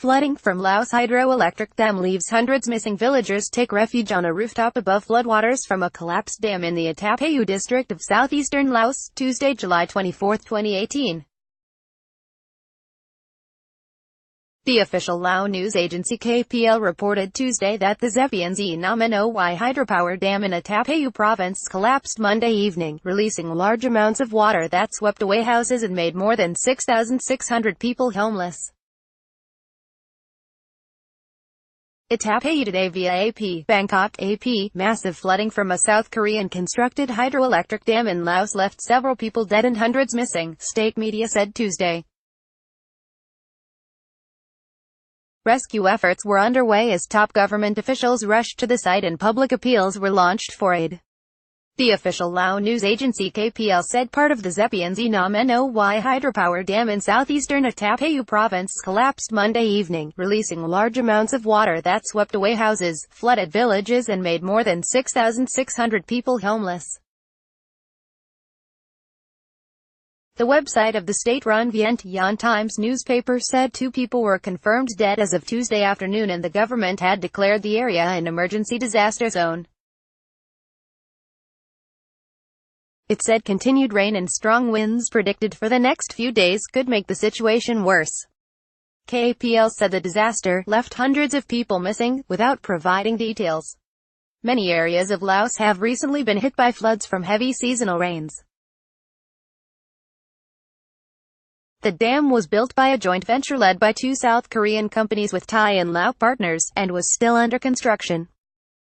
Flooding from Laos hydroelectric dam leaves hundreds missing. Villagers take refuge on a rooftop above floodwaters from a collapsed dam in the Attapeu district of southeastern Laos, Tuesday, July 24, 2018. The official Lao news agency KPL reported Tuesday that the Zepianzi Namanoy hydropower dam in Attapeu province collapsed Monday evening, releasing large amounts of water that swept away houses and made more than 6,600 people homeless. Attapeu today via AP, Bangkok, AP, massive flooding from a South Korean constructed hydroelectric dam in Laos left several people dead and hundreds missing, state media said Tuesday. Rescue efforts were underway as top government officials rushed to the site and public appeals were launched for aid. The official Lao news agency KPL said part of the Zepianzi Namanoy hydropower dam in southeastern Attapeu province collapsed Monday evening, releasing large amounts of water that swept away houses, flooded villages and made more than 6,600 people homeless. The website of the state-run Vientiane Times newspaper said 2 people were confirmed dead as of Tuesday afternoon and the government had declared the area an emergency disaster zone. It said continued rain and strong winds predicted for the next few days could make the situation worse. KPL said the disaster left hundreds of people missing, without providing details. Many areas of Laos have recently been hit by floods from heavy seasonal rains. The dam was built by a joint venture led by 2 South Korean companies with Thai and Lao partners, and was still under construction.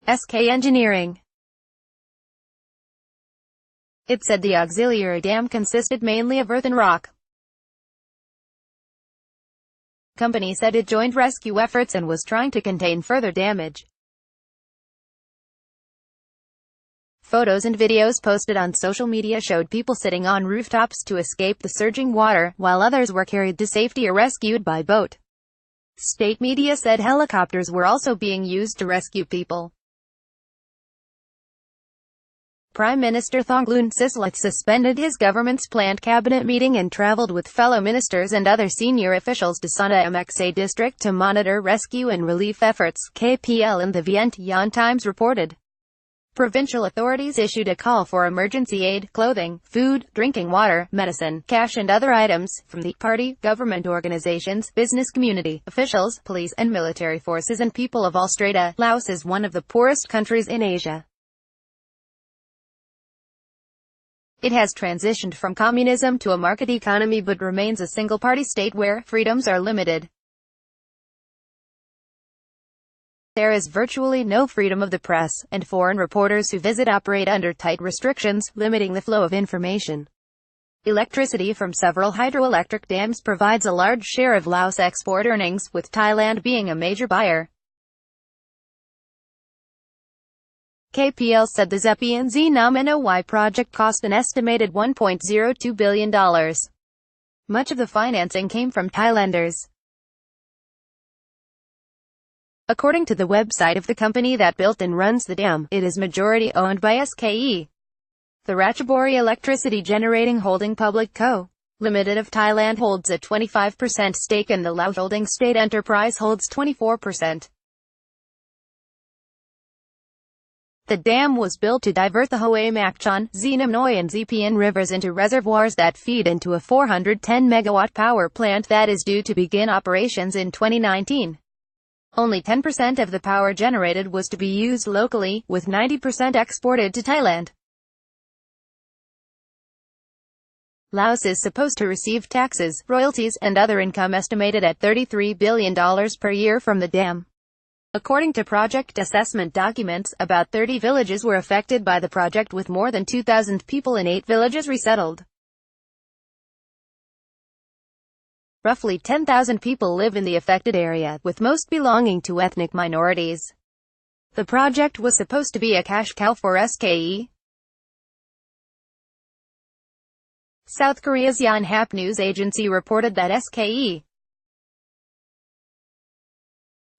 SK Engineering. It said the auxiliary dam consisted mainly of earth and rock. Company said it joined rescue efforts and was trying to contain further damage. Photos and videos posted on social media showed people sitting on rooftops to escape the surging water, while others were carried to safety or rescued by boat. State media said helicopters were also being used to rescue people. Prime Minister Thongloun Sisoulith suspended his government's planned cabinet meeting and traveled with fellow ministers and other senior officials to Sunda MXA district to monitor rescue and relief efforts, KPL and the Vientiane Times reported. Provincial authorities issued a call for emergency aid, clothing, food, drinking water, medicine, cash and other items, from the party, government organizations, business community, officials, police and military forces and people of all strata. Laos is one of the poorest countries in Asia. It has transitioned from communism to a market economy but remains a single-party state where freedoms are limited. There is virtually no freedom of the press, and foreign reporters who visit operate under tight restrictions, limiting the flow of information. Electricity from several hydroelectric dams provides a large share of Laos export earnings, with Thailand being a major buyer. KPL said the Zepianzi Namanoy project cost an estimated $1.02 billion. Much of the financing came from Thailanders. According to the website of the company that built and runs the dam, it is majority owned by SKE. The Ratchaburi Electricity Generating Holding Public Co. Limited of Thailand holds a 25% stake and the Laos Holding State Enterprise holds 24%. The dam was built to divert the Hoe Makchon, Zinamnoy and Zepian rivers into reservoirs that feed into a 410-megawatt power plant that is due to begin operations in 2019. Only 10% of the power generated was to be used locally, with 90% exported to Thailand. Laos is supposed to receive taxes, royalties, and other income estimated at $33 billion per year from the dam. According to project assessment documents, about 30 villages were affected by the project with more than 2,000 people in 8 villages resettled. Roughly 10,000 people live in the affected area, with most belonging to ethnic minorities. The project was supposed to be a cash cow for SKE. South Korea's Yonhap news agency reported that SKE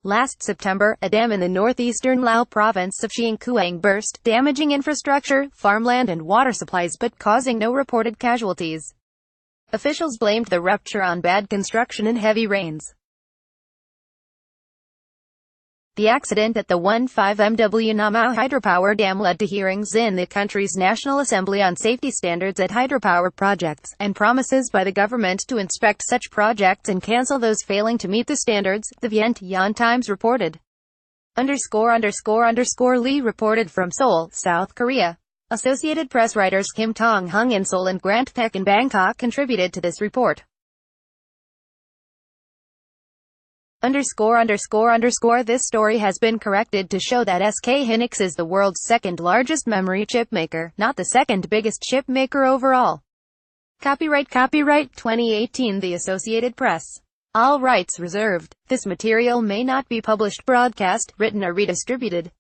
last September, a dam in the northeastern Lao province of Chiang burst, damaging infrastructure, farmland and water supplies but causing no reported casualties. Officials blamed the rupture on bad construction and heavy rains. The accident at the 15 MW Namao hydropower dam led to hearings in the country's National Assembly on safety standards at hydropower projects, and promises by the government to inspect such projects and cancel those failing to meet the standards, the Vientiane Times reported. Lee reported from Seoul, South Korea. Associated Press writers Kim Tong-hung in Seoul and Grant Peck in Bangkok contributed to this report. This story has been corrected to show that SK Hynix is the world's second largest memory chip maker, not the second biggest chip maker overall. Copyright 2018 The Associated Press. All rights reserved. This material may not be published, broadcast, written or redistributed.